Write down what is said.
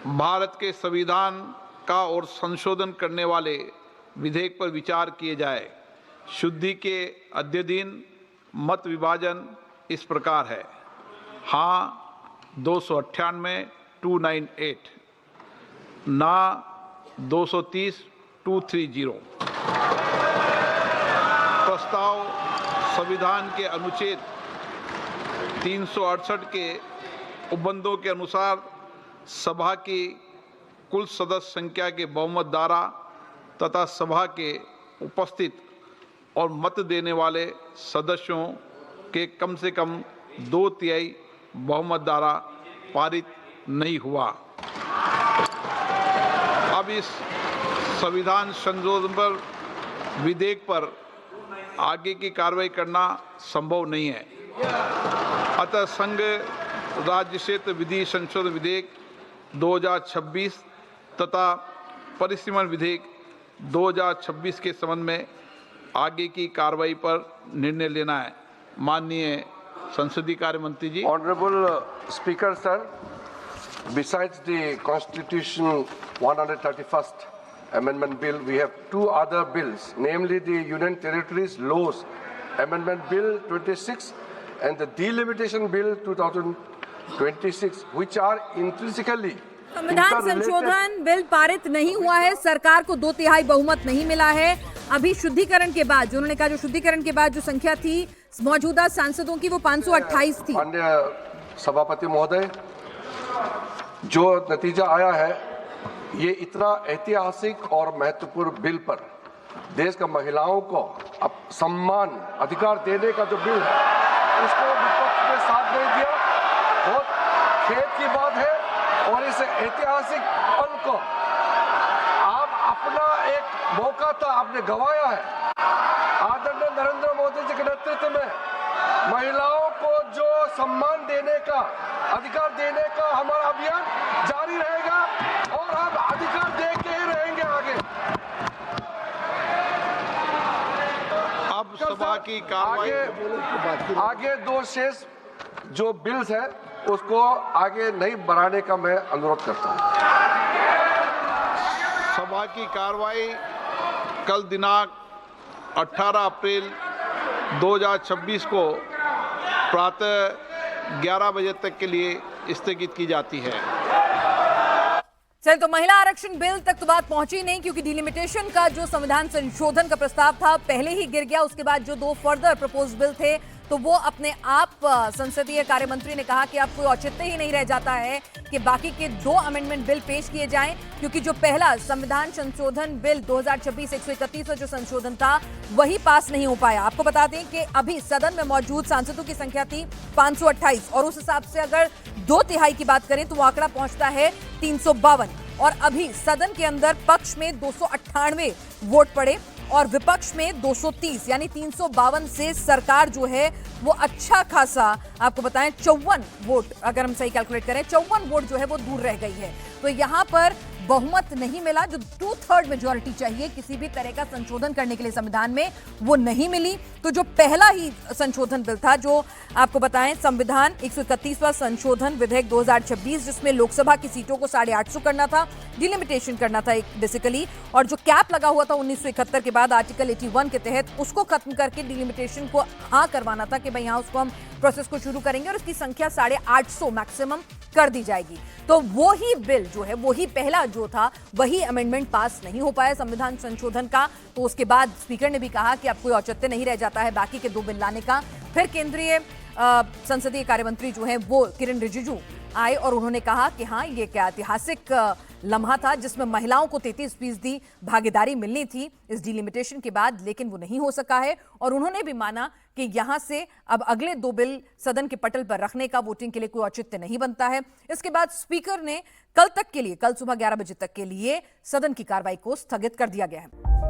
भारत के संविधान का और संशोधन करने वाले विधेयक पर विचार किए जाए। शुद्धि के अद्यतन मत विभाजन इस प्रकार है: हाँ 298 298, ना 230 230। प्रस्ताव संविधान के अनुच्छेद 368 के उपबंधों के अनुसार सभा की कुल सदस्य संख्या के बहुमत द्वारा तथा सभा के उपस्थित और मत देने वाले सदस्यों के कम से कम 2/3 बहुमत द्वारा पारित नहीं हुआ। अब इस संविधान संशोधन पर विधेयक पर आगे की कार्रवाई करना संभव नहीं है। अतः संघ राज्य क्षेत्र विधि संशोधन विधेयक 2026 तथा परिसीमन विधेयक 2026 के संबंध में आगे की कार्रवाई पर निर्णय लेना है। माननीय संसदीय कार्य मंत्री जी। Honorable Speaker sir, besides the Constitution 131st Amendment Bill, we have two other bills, namely the Union Territories Laws Amendment Bill 26 and the Delimitation Bill 2026, which are intrinsically संविधान संशोधन बिल पारित नहीं हुआ है। सरकार को 2/3 बहुमत नहीं मिला है। अभी शुद्धिकरण के बाद जो उन्होंने कहा, जो शुद्धिकरण के बाद जो संख्या थी मौजूदा सांसदों की वो 528 थी। माननीय सभापति महोदय, जो नतीजा आया है ये इतना ऐतिहासिक और महत्वपूर्ण बिल पर देश का महिलाओं को अब सम्मान अधिकार देने का जो बिल है उसको विपक्ष ने साथ नहीं दिया। बहुत खेद की बात है और इस ऐतिहासिक पल को आप अपना एक मौका था आपने गंवाया है। आदरणीय नरेंद्र मोदी जी के नेतृत्व में महिलाओं को जो सम्मान देने का अधिकार देने का हमारा अभियान जारी रहेगा और हम अधिकार दे के ही रहेंगे आगे। अब सभा की कार्रवाई आगे दो शेष जो बिल्स है उसको आगे नहीं बढ़ाने का मैं अनुरोध करता हूं। सभा की कार्रवाई कल दिनांक 18 अप्रैल 2026 को प्रातः 11 बजे तक के लिए स्थगित की जाती है। चल, तो महिला आरक्षण बिल तक तो बात पहुंची नहीं, क्योंकि डिलिमिटेशन का जो संविधान संशोधन का प्रस्ताव था पहले ही गिर गया। उसके बाद जो 2 फर्दर प्रपोज बिल थे तो वो अपने आप संसदीय कार्य मंत्री ने कहा कि अब कोई औचित्य ही नहीं रह जाता है कि बाकी के 2 अमेंडमेंट बिल पेश किए जाएं, क्योंकि जो पहला संविधान संशोधन बिल 2026-131 का जो संशोधन था वही पास नहीं हो पाया। आपको बता दें कि अभी सदन में मौजूद सांसदों की संख्या थी 528 और उस हिसाब से अगर 2/3 की बात करें तो वो आंकड़ा पहुंचता है 352। और अभी सदन के अंदर पक्ष में 298 वोट पड़े और विपक्ष में 230, यानी 352 से सरकार जो है वो अच्छा खासा, आपको बताएं 54 वोट, अगर हम सही कैलकुलेट करें 54 वोट जो है वो दूर रह गई है। तो यहां पर बहुमत नहीं मिला, जो 2/3 मेजॉरिटी चाहिए किसी भी तरह का संशोधन करने के लिए संविधान में, वो नहीं मिली। तो जो पहला ही संशोधन बिल था, जो आपको बताएं संविधान 131वां संशोधन विधेयक 2026, जिसमें लोकसभा की सीटों को 850 करना था, डिलिमिटेशन करना था एक बेसिकली, और जो कैप लगा हुआ था 1971 के बाद आर्टिकल 81 के तहत, उसको खत्म करके डिलिमिटेशन को हाँ करवाना था कि भाई यहाँ उसको हम प्रोसेस को शुरू करेंगे और उसकी संख्या 850 मैक्सिमम कर दी जाएगी। तो वो ही बिल जो है, वो ही पहला जो था, वही अमेंडमेंट पास नहीं हो पाया संविधान संशोधन का। तो उसके बाद स्पीकर ने भी कहा कि अब कोई औचित्य नहीं रह जाता है बाकी के 2 बिल लाने का। फिर केंद्रीय संसदीय कार्य मंत्री जो है वो किरण रिजिजू आए और उन्होंने कहा कि हाँ, ये क्या ऐतिहासिक लम्हा था जिसमें महिलाओं को 33% भागीदारी मिलनी थी इस डिलिमिटेशन के बाद, लेकिन वो नहीं हो सका है। और उन्होंने भी माना कि यहां से अब अगले 2 बिल सदन के पटल पर रखने का वोटिंग के लिए कोई औचित्य नहीं बनता है। इसके बाद स्पीकर ने कल सुबह 11 बजे तक के लिए सदन की कार्रवाई को स्थगित कर दिया गया है।